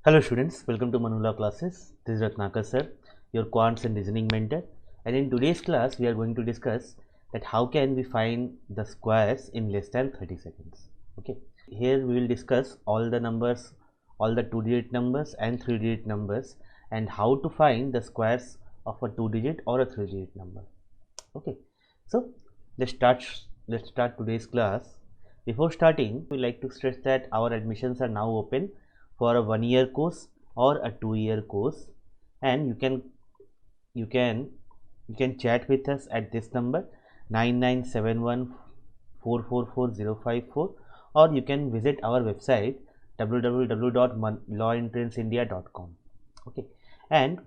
Hello students, welcome to Manula classes. This is Ratnakar sir, your quants and reasoning mentor, and in today's class we are going to discuss that how can we find the squares in less than 30 seconds. Okay, here we will discuss all the numbers, all the 2-digit numbers and 3-digit numbers, and how to find the squares of a 2-digit or a 3-digit number. Okay, so let's start today's class. Before starting, we like to stress that our admissions are now open for a 1-year course or a 2-year course, and you can you can chat with us at this number 9971444054, or you can visit our website www.lawentrancindia.com. Okay, and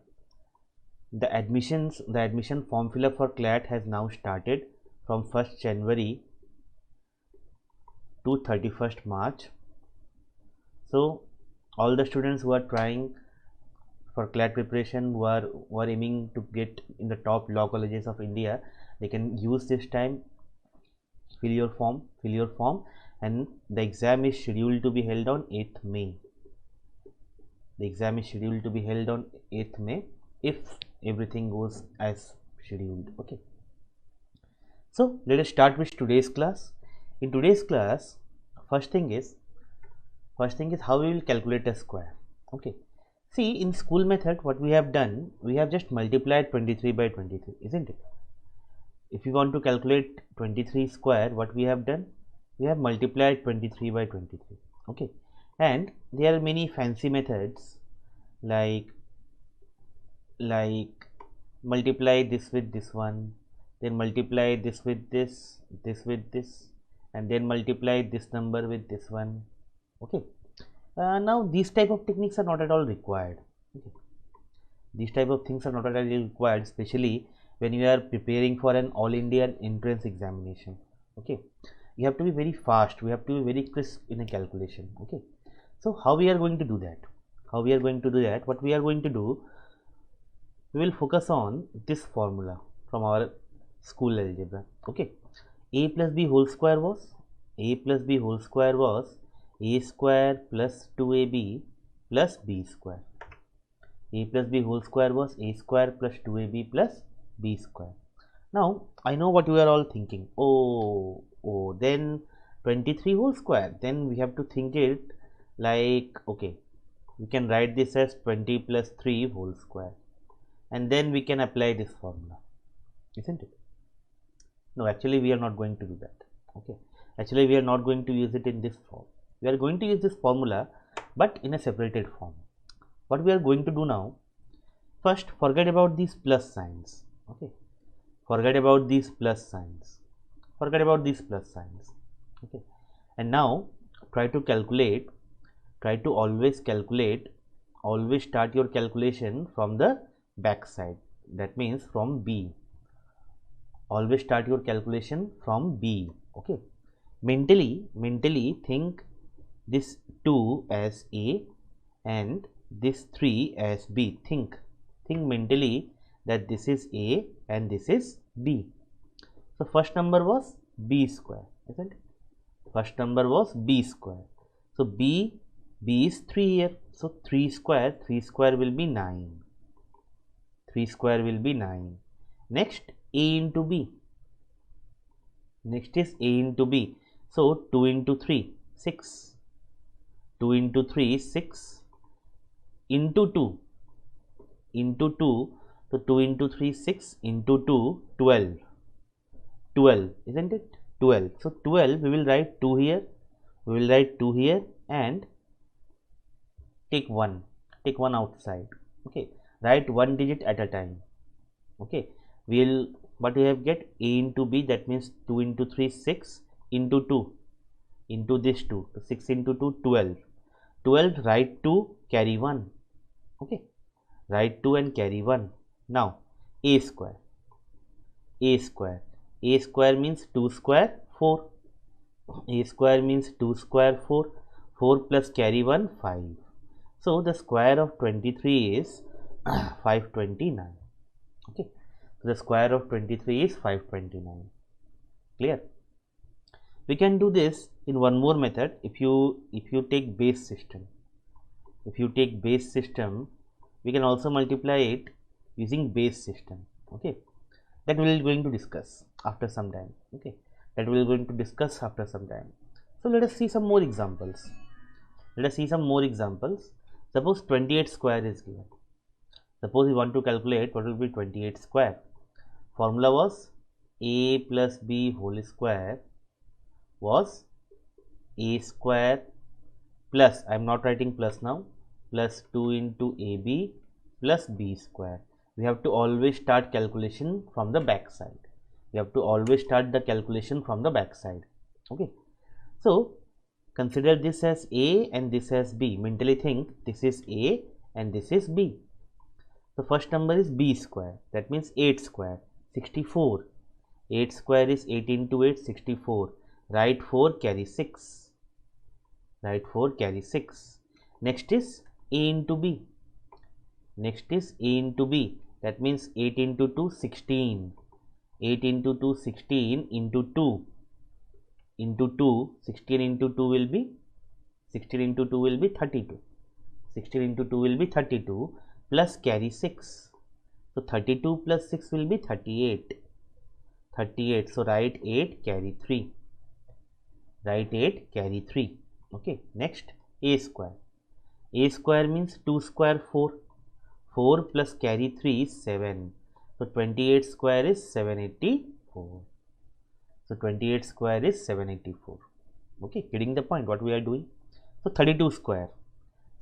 the admission form fill up for CLAT has now started from 1st January to 31st March. So all the students who are trying for CLAT preparation, who are aiming to get in the top law colleges of India, they can use this time, fill your form, and the exam is scheduled to be held on 8th May. The exam is scheduled to be held on 8th May if everything goes as scheduled. Okay, so let us start with today's class. In today's class, first thing is how we will calculate a square. Okay, see, in school method what we have done, we have just multiplied 23 by 23, isn't it? If you want to calculate 23 square, what we have done, we have multiplied 23 by 23. Okay, and there are many fancy methods like multiply this with this one, then multiply this with this with this, and then multiply this number with this one. Okay, now these type of techniques are not at all required. Okay, these type of things are not at all required, especially when you are preparing for an all Indian entrance examination. Okay, you have to be very fast, we have to be very crisp in a calculation. Okay, so how we are going to do that? What we are going to do, we will focus on this formula from our school algebra. Okay, a plus b whole square was a square plus 2ab plus b square. A plus b whole square was a square plus 2ab plus b square. Now I know what you are all thinking. Oh, then 23 whole square. Then we have to think it like, okay, we can write this as 20 plus 3 whole square, and then we can apply this formula, isn't it? No, actually we are not going to do that. Okay, actually we are not going to use it in this form. We are going to use this formula but in a separated form. What we are going to do now, first forget about these plus signs. Okay, forget about these plus signs. Okay, and now try to always start your calculation from the back side, that means from b. Always start your calculation from b. Okay, mentally think this 2 as a and this 3 as b. Think mentally that this is a and this is b. So first number was b square, isn't it? First number was b square. So b is 3 here. So 3 square will be 9. 3 square will be 9. Next, a into b. Next is a into b. So 2 into 3, 6. 2 into 3, 6. Into 2. Into 2. So 2 into 3, 6. Into 2, 12. 12, isn't it? 12. So 12, we will write 2 here. And take 1. Take 1 outside. Okay. Write 1 digit at a time. Okay. What we have get, a into b, that means 2 into 3, 6, into 2, into this 2, 6 into 2, 12. 12, write 2, carry 1. Okay, write 2 and carry 1. Now a square means 2 square 4. A square means 2 square 4. 4 plus carry 1, 5. So the square of 23 is 529. Okay, so the square of 23 is 529. Clear? We can do this in one more method. If you take base system, if you take base system, we can also multiply it using base system. Okay, that we are going to discuss after some time. Okay, that we are going to discuss after some time. So let us see some more examples. Let us see some more examples. Suppose 28 square is given. Suppose we want to calculate what will be 28 square. Formula was a plus b whole square was a square plus, I am not writing plus now, plus 2 into ab plus b square. We have to always start calculation from the back side. We have to always start the calculation from the back side. Okay, so consider this as a and this as b. Mentally think this is a and this is b. The first number is b square, that means 8 square, 64. 8 square is 8 into 8, 64. Write 4, carry 6. Write 4, carry 6. Next is a into b. Next is a into b. That means 8 into 2, 16. 8 into 2, 16 into 2. Into 2, 16 into 2 will be 16 into 2 will be 32. 16 into 2 will be 32 plus carry 6. So 32 plus 6 will be 38. 38. So write 8, carry 3. Write 8, carry 3. Okay. Next, a square. A square means 2 square 4. 4 plus carry 3 is 7. So 28 square is 784. So 28 square is 784. Okay. Getting the point what we are doing. So 32 square.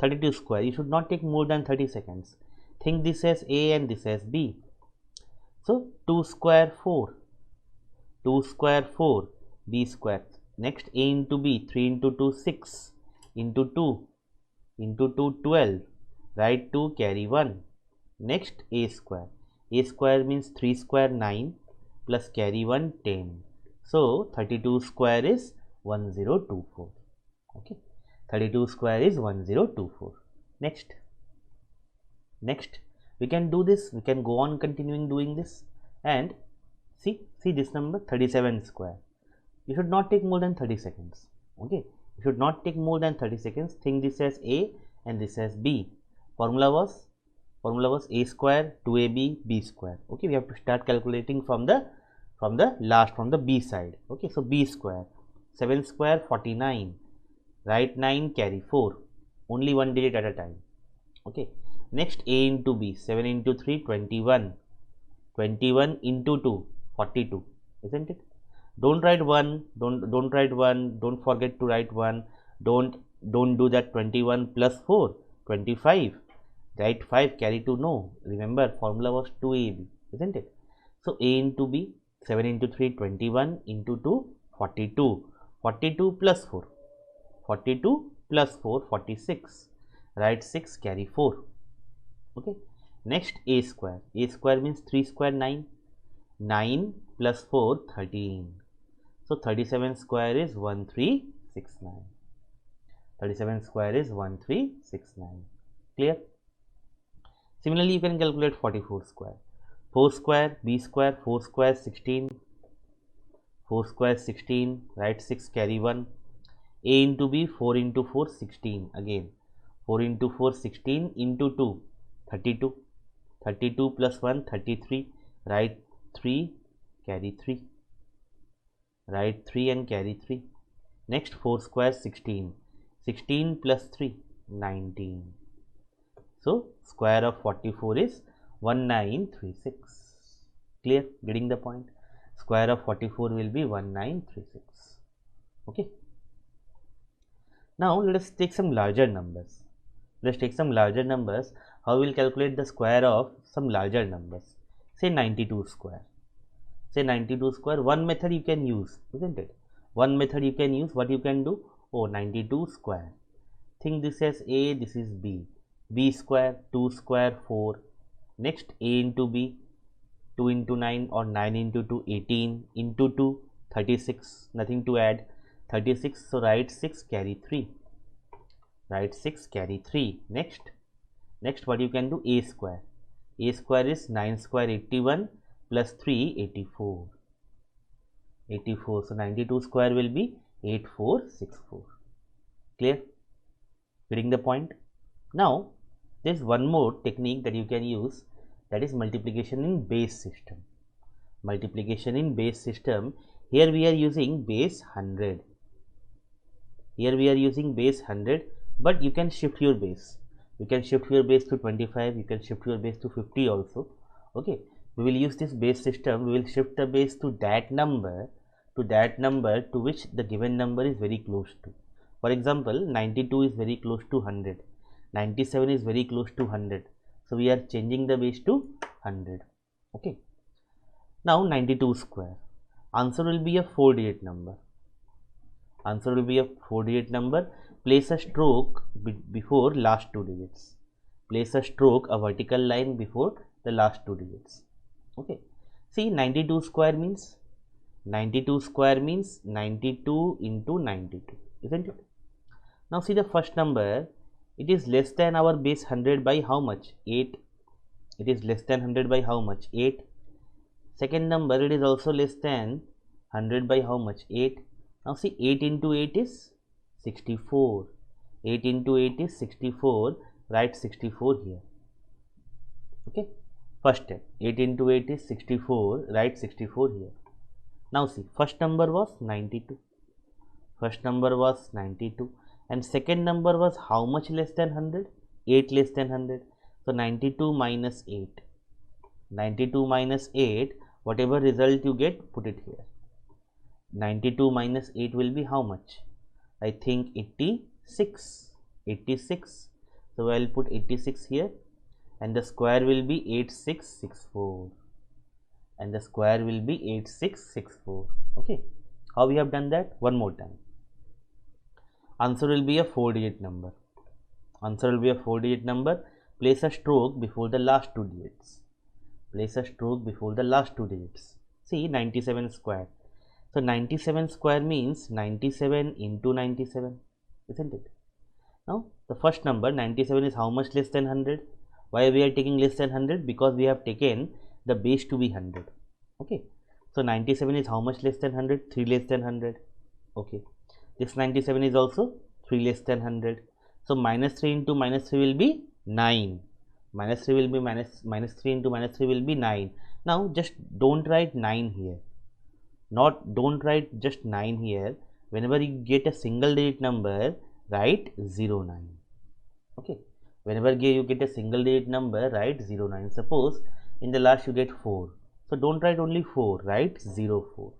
32 square. You should not take more than 30 seconds. Think this as a and this as b. So 2 square 4. 2 square 4, b square. Next a into b, 3 into 2, 6, into 2, into 2, 12. Write 2, carry 1. Next a square. A square means 3 square 9 plus carry 1, 10. So 32 square is 1024. Okay, 32 square is 1024. Next, we can do this. We can go on continuing doing this and see this number 37 square. You should not take more than 30 seconds. Okay, you should not take more than 30 seconds. Think this as a and this as b. Formula was a square 2ab b square. Okay, we have to start calculating from the b side. Okay, so b square, 7 square 49. Write 9, carry 4. Only one digit at a time. Okay, next a into b, 7 into 3, 21. 21 into 2, 42, isn't it? Don't write 1, don't write 1, don't forget to write 1, don't do that. 21 plus 4, 25. Write 5, carry 2. No, remember formula was 2ab, isn't it? So a into b, 7 into 3, 21, into 2, 42. 42 plus 4, 42 plus 4, 46. Write 6, carry 4. Okay, next a square. A square means 3 square 9. 9 plus 4, 13. So 37 square is 1369. 37 square is 1369. Clear? Similarly, you can calculate 44 square. 4 square, b square, 4 square 16. 4 square 16. Write 6, carry 1. A into b, 4 into 4, 16. Again 4 into 4, 16 into 2, 32. 32 plus 1, 33. Write 3, carry 3. Write 3 and carry 3. Next 4 square 16. 16 plus 3, 19. So square of 44 is 1936. Clear? Getting the point? Square of 44 will be 1936. Okay. Now let us take some larger numbers. Let's take some larger numbers. How we will calculate the square of some larger numbers? Say 92 square. Say 92 square. One method you can use, isn't it? One method you can use. What you can do? Oh, 92 square. Think this as a, this is b. B square, 2 square, 4. Next a into b, 2 into 9 or 9 into 2, 18 into 2, 36. Nothing to add. 36. So write 6, carry 3. Write 6, carry 3. Next what you can do? A square. A square is 9 square 81 plus 3, 84. 84. So 92 square will be 8464. Clear? Getting the point? Now there is one more technique that you can use, that is multiplication in base system. Multiplication in base system, here we are using base 100. Here we are using base 100, but you can shift your base. You can shift your base to 25, you can shift your base to 50 also. Okay, we will use this base system. We will shift the base to that number to which the given number is very close to. For example, 92 is very close to 100, 97 is very close to 100, so we are changing the base to 100. Okay, now 92 square, answer will be a 4-digit number. Answer will be a 4-digit number. Place a stroke before last 2 digits. Place a stroke, a vertical line before the last 2 digits. Okay. See, 92 square means 92 into 92, isn't it? Now see the first number. It is less than our base 100 by how much? 8. It is less than 100 by how much? 8. Second number, it is also less than 100 by how much? 8. Now see, 8 into 8 is 64. 8 into 8 is 64. Write 64 here. Okay. First step, 8 into 8 is 64. Write 64 here. Now see, first number was 92. First number was 92. And second number was how much less than 100? 8 less than 100. So 92 minus 8. 92 minus 8, whatever result you get, put it here. 92 minus 8 will be how much? I think 86. 86. So I will put 86 here, and the square will be 8664. And the square will be 8664. Okay. How we have done that? One more time. Answer will be a 4-digit number. Answer will be a 4-digit number. Place a stroke before the last 2 digits. Place a stroke before the last 2 digits. See, 97 square. So 97 square means 97 into 97, isn't it? Now the first number 97 is how much less than 100? Why we are taking less than 100? Because we have taken the base to be 100. Okay. So 97 is how much less than 100? 3 less than 100. Okay. This 97 is also 3 less than 100. So minus 3 into minus 3 will be 9. Minus 3 will be minus 3 into minus 3 will be 9. Now just don't write 9 here. Don't write just 9 here. Whenever you get a single digit number, write 09. Okay. Whenever you get a single digit number, write 09. Suppose in the last you get 4. So don't write only 4, write 04.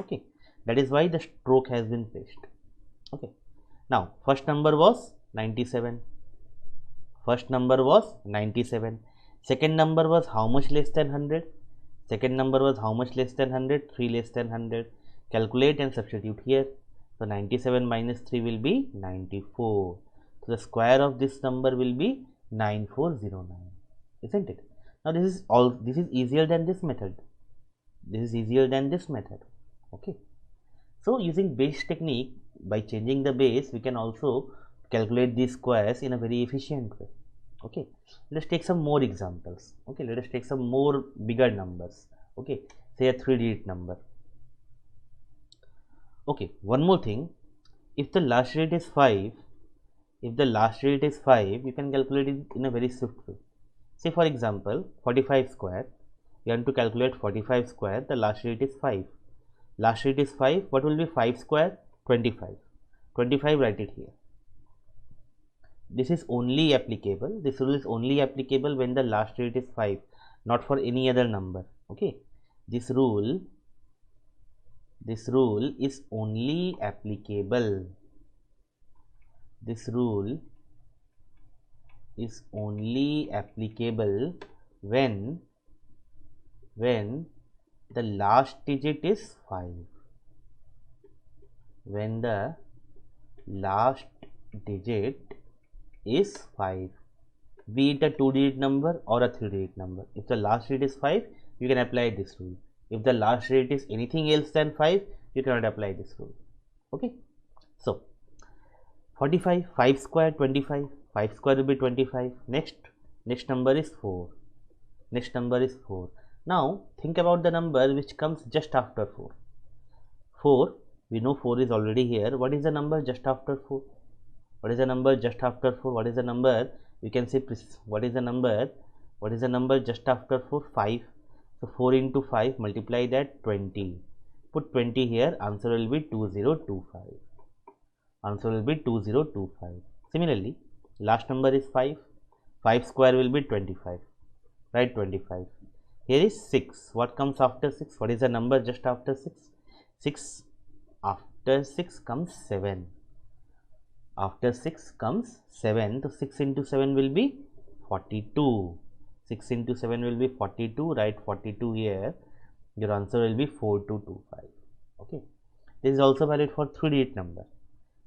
Okay. That is why the stroke has been placed. Okay. Now first number was 97. First number was 97. Second number was how much less than 100? Second number was how much less than 100? 3 less than 100. Calculate and substitute here. So 97 minus 3 will be 94. So the square of this number will be 9409. Isn't it? Now this is easier than this method. This is easier than this method. Okay. So using base technique, by changing the base, we can also calculate these squares in a very efficient way. Okay, let's take some more examples. Okay, let us take some more bigger numbers. Okay, say a 3-digit number. Okay, one more thing, if the last digit is 5, you can calculate it in a very swift way. Say for example 45 square, you want to calculate 45 square, the last digit is 5. Last digit is 5, what will be 5 square? 25. 25, write it here. This is only applicable, this rule is only applicable when the last digit is 5, not for any other number. Okay, this rule is only applicable. This rule is only applicable when the last digit is 5. When the last digit is 5, be it a 2-digit number or a 3-digit number. If the last digit is 5, you can apply this rule. If the last digit is anything else than 5, you cannot apply this rule. Okay. So 45, 5 square 25, 5 square will be 25. Next number is 4. Next number is 4. Now think about the number which comes just after 4. 4, we know 4 is already here. What is the number just after 4? What is the number just after 4? What is the number? You can say what is the number? What is the number just after 4? 5. So 4 into 5, multiply that, 20. Put 20 here, answer will be 2025. Answer will be 2025. Similarly, last number is 5. 5 square will be 25. Right, 25. Here is 6. What comes after 6? What is the number just after 6? 6. After 6 comes 7. After 6 comes 7. So 6 into 7 will be 42. 6 into 7 will be 42. Write 42 here. Your answer will be 4225. Okay. This is also valid for 3-digit number.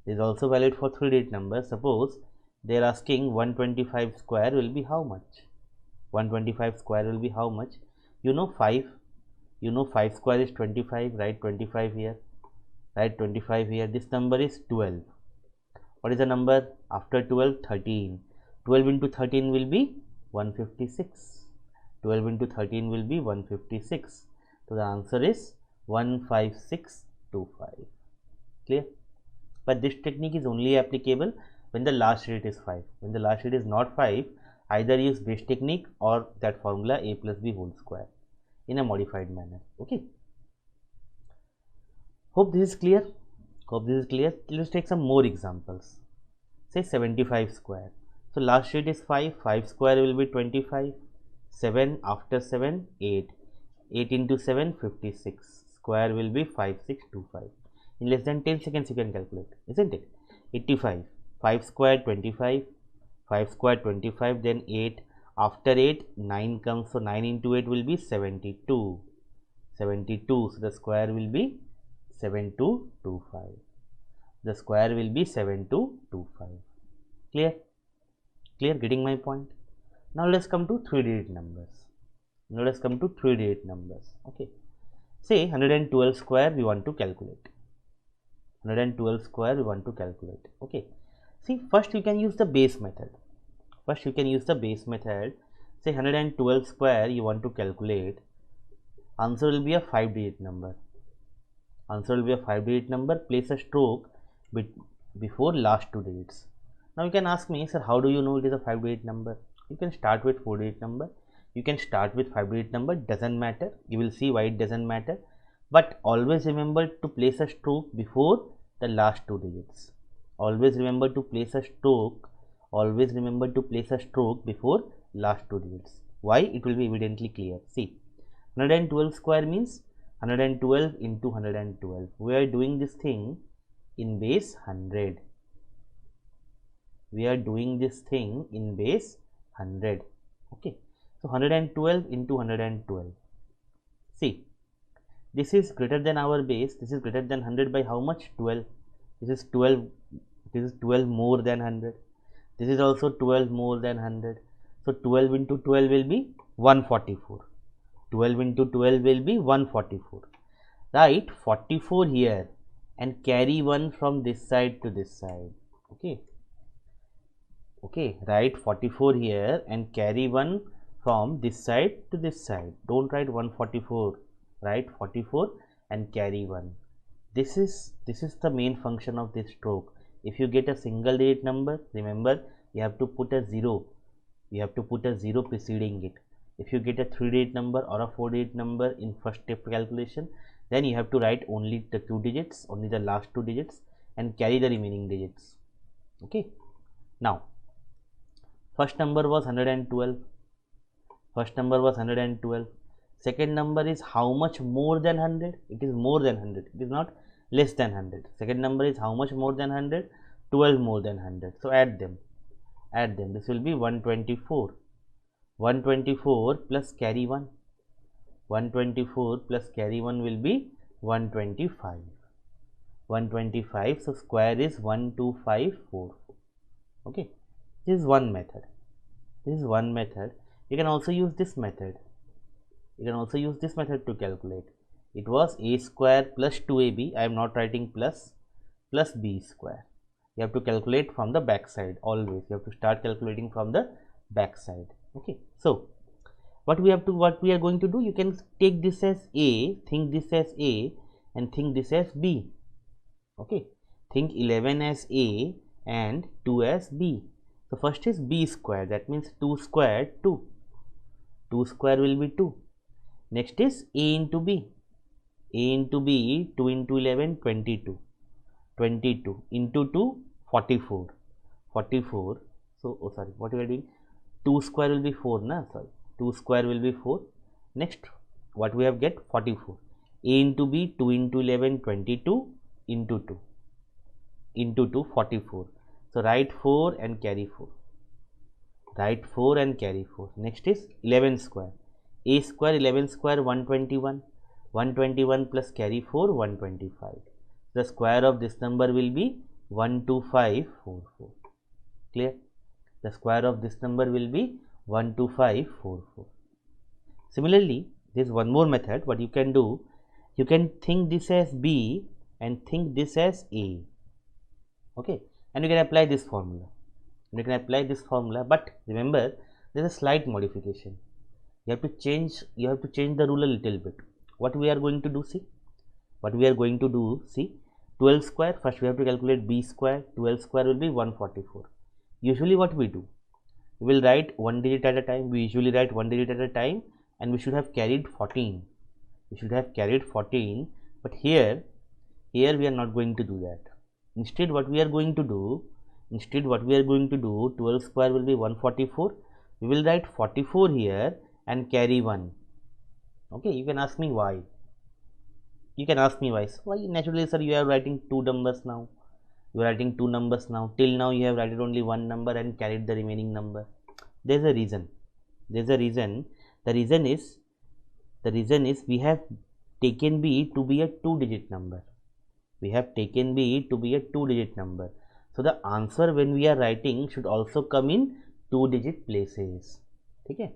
This is also valid for 3-digit number. Suppose they are asking 125 square will be how much? 125 square will be how much? You know 5. You know 5 square is 25. Write 25 here. Write 25 here. This number is 12. What is the number after 12? 13. 12 into 13 will be 156. 12 into 13 will be 156. So the answer is 15625. Clear? But this technique is only applicable when the last digit is 5. When the last digit is not 5, either use base technique or that formula a plus b whole square in a modified manner. Okay. Hope this is clear. Hope this is clear. Let's take some more examples. Say 75 square. So last digit is 5. 5 square will be 25. 7 after 7, 8. 8 into 7, 56. Square will be 5625. In less than 10 seconds you can calculate, isn't it? 85. 5 square 25. 5 square 25, then 8. After 8, 9 comes. So 9 into 8 will be 72. 72. So the square will be 7225. The square will be 7225. Clear? Clear? Getting my point? Now let's come to 3-digit numbers. Now let's come to 3-digit numbers. Okay. Say 112 square we want to calculate. 112 square we want to calculate. Okay. See, first you can use the base method. First you can use the base method. Say 112 square you want to calculate. Answer will be a 5-digit number. Answer will be a 5-digit number. Place a stroke before last 2 digits. Now you can ask me, sir, how do you know it is a 5-digit number? You can start with 4-digit number. You can start with 5-digit number. Doesn't matter. You will see why it doesn't matter. But always remember to place a stroke before the last 2 digits. Always remember to place a stroke. Always remember to place a stroke before last 2 digits. Why? It will be evidently clear. See, 112 square means 112 into 112. We are doing this thing in base 100. We are doing this thing in base 100. Okay. So 112 into 112. See, this is greater than our base. This is greater than 100 by how much? 12. This is 12. This is 12 more than 100. This is also 12 more than 100. So 12 into 12 will be 144. 12 into 12 will be 144. Write 44 here and carry 1 from this side to this side. Okay. Okay. Write 44 here and carry 1 from this side to this side. Don't write 144. Write 44 and carry 1. This is the main function of this stroke. If you get a single digit number, remember you have to put a 0. You have to put a 0 preceding it. If you get a 3-digit number or a 4-digit number in first step calculation, then you have to write only the 2 digits, only the last 2 digits, and carry the remaining digits. Okay. Now, first number was 112. First number was 112. Second number is how much more than 100? It is more than 100. It is not less than 100. Second number is how much more than 100? 12 more than 100. So add them. Add them. This will be 124. 124 plus carry 1. 124 plus carry 1 will be 125. 125. So square is 12544. Okay. This is one method. This is one method. You can also use this method. You can also use this method to calculate. It was a square plus 2ab. I am not writing plus b square. You have to calculate from the back side always. You have to start calculating from the back side. Okay. So what we are going to do, you can take this as a, think this as a, and think this as b. Okay. Think 11 as a and 2 as b. So first is b square, that means 2 square 2. 2 square will be 2. Next is a into b. A into b, 2 into 11, 22. 22 into 2, 44. 44. So, oh sorry, what we are doing? 2 square will be 4, na? Sorry, 2 square will be 4. Next, what we have get? 44. A into b, 2 into 11, 22 into 2. Into 2, 44. So, write 4 and carry 4. Write 4 and carry 4. Next is 11 square. A square, 11 square, 121. 121 plus carry 4, 125. The square of this number will be 12544. Clear? The square of this number will be 12544. Similarly, there is one more method. What you can do, you can think this as b and think this as a. Okay, and you can apply this formula. But remember, there is a slight modification. You have to change the rule a little bit. What we are going to do, see? 12 square, first we have to calculate b square. 12 square will be 144. Usually what we do, we will write one digit at a time. We usually write one digit at a time, and we should have carried 14. But here we are not going to do that. Instead what we are going to do, 12 square will be 144. We will write 44 here and carry 1. Okay, you can ask me why. So why? Naturally, sir, you are writing two numbers now. Till now you have written only one number and carried the remaining number. There is a reason. The reason is we have taken b to be a two-digit number. So the answer when we are writing should also come in two-digit places. Okay?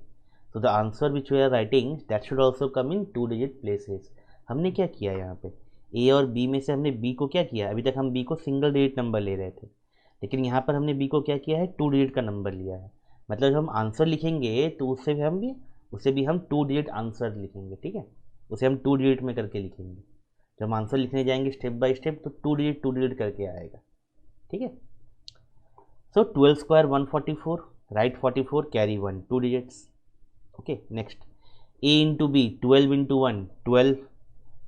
So the answer which we are writing, that should also come in two-digit places. हमने क्या किया यहाँ पे, a और b में से हमने b को क्या किया, अभी तक हम b को सिंगल डिजिट नंबर ले रहे थे, लेकिन यहाँ पर हमने b को क्या किया है, टू डिजिट का नंबर लिया है. मतलब जब हम आंसर लिखेंगे तो उसे भी हम टू डिजिट आंसर लिखेंगे. ठीक है, उसे हम टू डिजिट में करके लिखेंगे. जब हम आंसर लिखने जाएंगे स्टेप बाय स्टेप तो टू डिजिट करके आएगा. ठीक है. So 12 square 144, right 44, carry 1, two digits. Okay, next a into B, 12 into 1, 12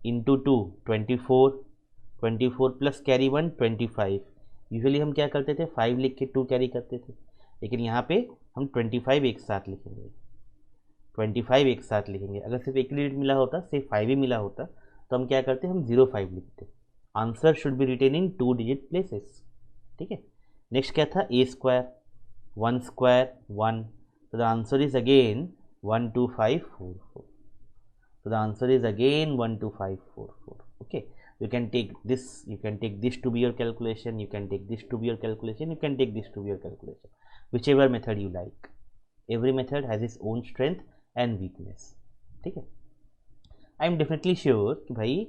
into 2, 24 plus carry 1, 25. Usually हम क्या करते थे, 5 लिख के 2 कैरी करते थे, लेकिन यहाँ पे हम 25 एक साथ लिखेंगे. अगर सिर्फ एक डिजिट मिला होता, सिर्फ 5 ही मिला होता, तो हम क्या करते, हम 05 लिखते. Answer should be written in two digit places. ठीक है. नेक्स्ट क्या था, a स्क्वायर, 1 स्क्वायर 1. तो the answer is again 12544. So the answer is again 12544. Okay, you can take this to be your calculation, you can take this to be your calculation, whichever method you like. Every method has its own strength and weakness. ठीक है. I am definitely sure कि भाई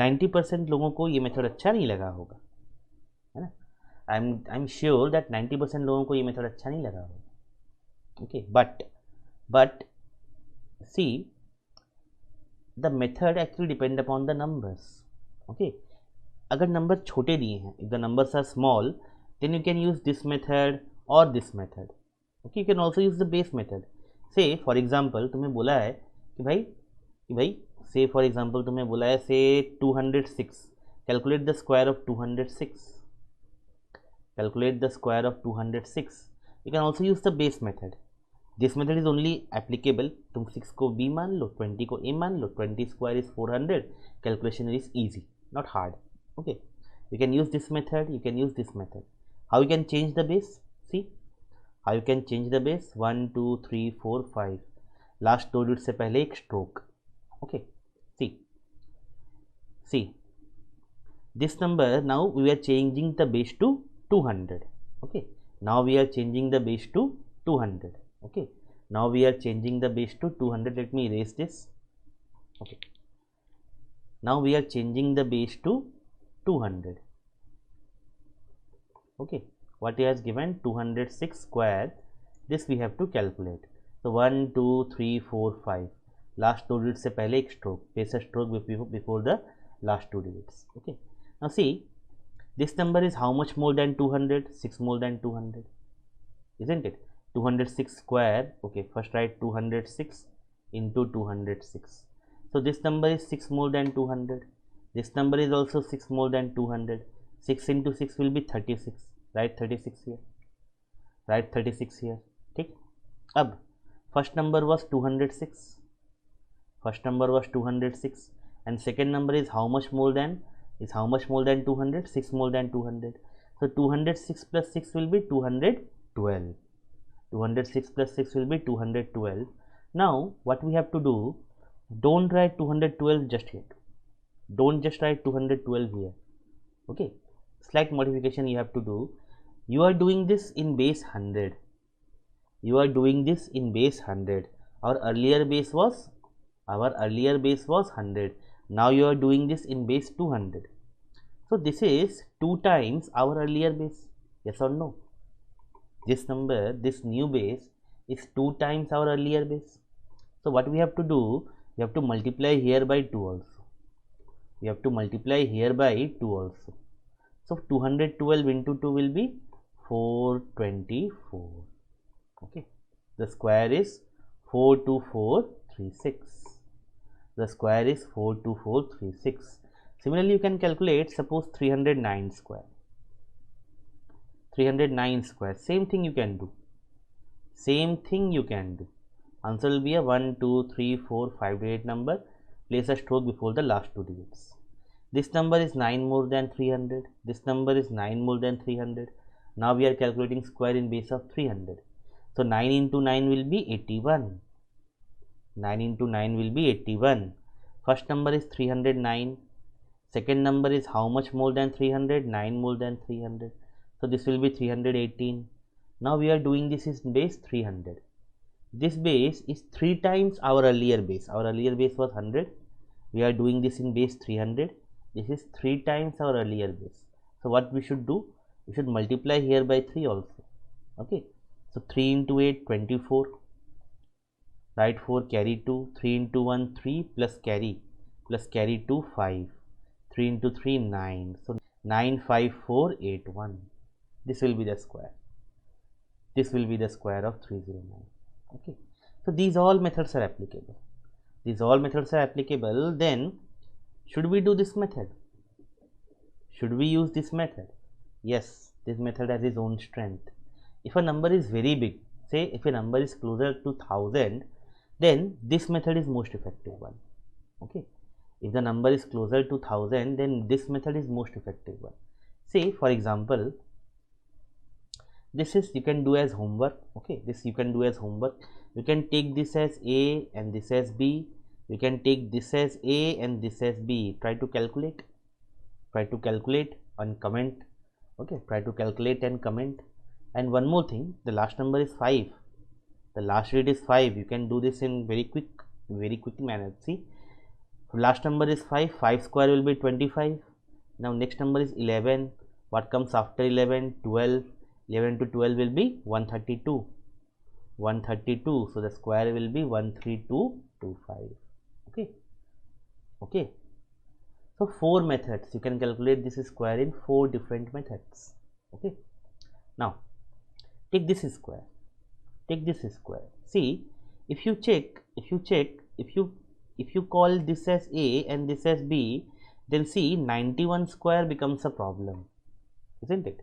90% लोगों को ये method अच्छा नहीं लगा होगा, है ना. I am sure that 90% लोगों को ये मेथड अच्छा नहीं लगा होगा. Okay, but see, the method actually depend upon the numbers. Okay, अगर नंबर छोटे दिए हैं, if the numbers are small, then you can use this method or this method. Okay, you can also use the base method. Say for example तुम्हें बोला है कि भाई say for example तुम्हें बोला है say 206, calculate the square of 206. You can also use the base method. This method is only applicable, तुम 6 को b मान लो, 20 को a मान लो, 20 square is 400. Calculation is easy, not hard. Okay, you can use this method, you can use this method. How you can change the base? See how you can change the base. 1 2 3 4 5, last दो digit से पहले एक stroke. Okay, see this number, now we are changing the base to 200. Okay, now we are changing the base to 200. Okay, now we are changing the base to 200. Let me erase this. Okay, now we are changing the base to 200. Okay, what he has given, 206 square. This we have to calculate. So 1 2 3 4 5, last two digits से पहले एक stroke, pace a stroke before the last two digits. Okay, now see This number is how much more than 200? 6 more than 200, isn't it? 206 square. Okay, first write 206 into 206. So this number is 6 more than 200. This number is also 6 more than 200. 6 into 6 will be 36. Write 36 here. Write 36 here. ठीक. अब first number was 206. First number was 206, and second number is how much more than? Is how much more than 200? 6 more than 200. So 206 plus 6 will be 212. 206 plus 6 will be 212. Now what we have to do? Don't write 212 just yet. Don't just write 212 here. Okay. Slight modification you have to do. You are doing this in base 100. You are doing this in base 100. Our earlier base was 100. Now you are doing this in base 200. So this is 2 times our earlier base. Yes or no? This number, this new base is 2 times our earlier base. So what we have to do? We have to multiply here by 2 also. We have to multiply here by 2 also. So 212 into 2 will be 424. Okay. The square is 42436. The square is 42436. Similarly, you can calculate, suppose 309 square. 309 square. Same thing you can do. Same thing you can do. Answer will be a 1, 2, 3, 4, 5 digit number. Place a stroke before the last 2 digits. This number is 9 more than 300. This number is 9 more than 300. Now we are calculating square in base of 300. So 9 into 9 will be 81. 9 into 9 will be 81. First number is 309. Second number is how much more than 300? 9 more than 300. So this will be 318. Now we are doing this in base 300. This base is 3 times our earlier base. Our earlier base was 100. We are doing this in base 300. This is 3 times our earlier base. So what we should do? We should multiply here by 3 also. Okay. So 3 into 8, 24. Write 4, carry 2. 3 into 1, 3 plus carry 2, 5. 3 into 3, 9. So 95481. This will be the square. This will be the square of 309. Okay. So these all methods are applicable. These all methods are applicable. Then should we do this method? Should we use this method? Yes, this method has its own strength. If a number is very big, say if a number is closer to 1000, then this method is most effective one. Okay. If the number is closer to 1000, then this method is most effective one. Say for example, this is you can do as homework. Okay, this you can do as homework. You can take this as A and this as B. You can take this as A and this as B. Try to calculate. Try to calculate and comment. Okay, try to calculate and comment. And one more thing, the last number is 5. The last digit is 5. You can do this in very quick manner. See, last number is 5. 5 square will be 25. Now next number is 11. What comes after 11? 12. 11 to 12 will be 132. 132. So the square will be 13225. Okay. Okay. So 4 methods. You can calculate this square in 4 different methods. Okay. Now take this square. Take this square. See, if you call this as A and this as B, then see 91 square becomes a problem, isn't it?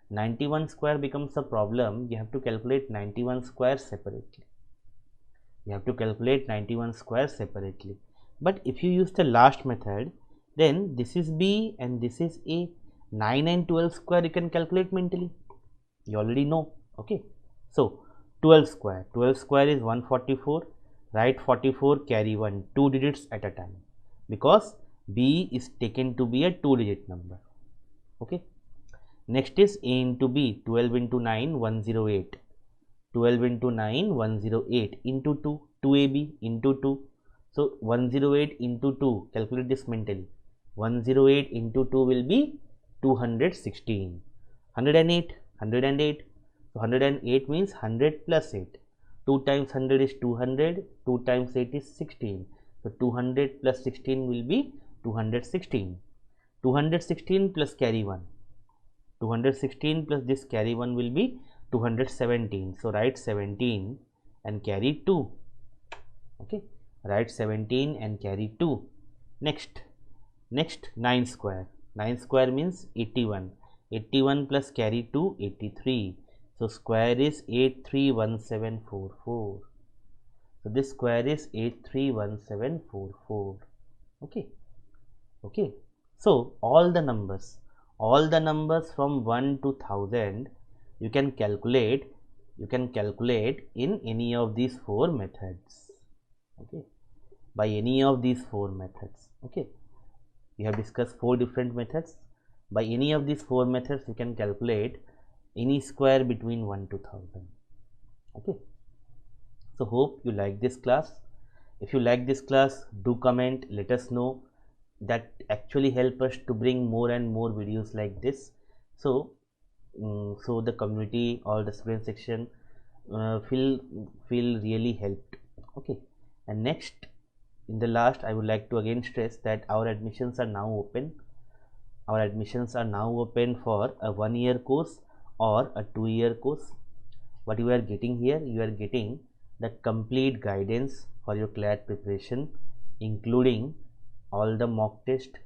91 square becomes a problem. You have to calculate 91 square separately. You have to calculate 91 square separately. But if you use the last method, then this is B and this is A. 9 and 12 square you can calculate mentally. You already know. Okay. So 12 square. 12 square is 144. Write 44, carry 1, 2 digits at a time, because B is taken to be a 2-digit number. Okay. Next is A into B. 12 into 9, 108. 12 into 9, 108 into 2, 2AB into 2. So 108 into 2, calculate this mentally. 108 into 2 will be 216. 108. So 108 means 100 plus 8. 2 times 100 is 200. 2 times 8 is 16. So 200 plus 16 will be 216. 216 plus carry 1. 216 plus this carry 1 will be 217. So write 17 and carry 2. Okay, write 17 and carry 2. Next 9 square. 9 square means 81. 81 plus carry 2, 83. So square is 831744. So this square is 831744. Okay. Okay. So all the numbers from 1 to 1000 you can calculate in any of these 4 methods. Okay, by any of these 4 methods. Okay, we have discussed 4 different methods. By any of these 4 methods you can calculate any square between 1 to 1000. Okay, so hope you like this class. If you like this class, do comment, let us know. That actually help us to bring more and more videos like this. So so the community or the student section feel really helped. Okay, and next, in the last, I would like to again stress that our admissions are now open. Our admissions are now open for a 1-year course or a 2-year course. What you are getting here, you are getting the complete guidance for your CLAT preparation, including all the mock test,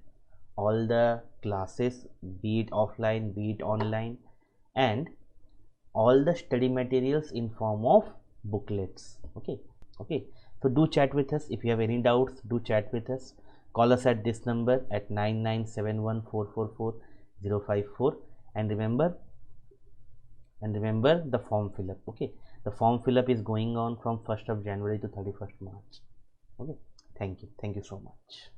all the classes, be it offline, be it online, and all the study materials in form of booklets. Okay, so do chat with us. If you have any doubts, do chat with us. Call us at this number at 9971444054, and remember the form fill up. Okay, the form fill up is going on from 1st of January to 31st March. Okay, thank you so much.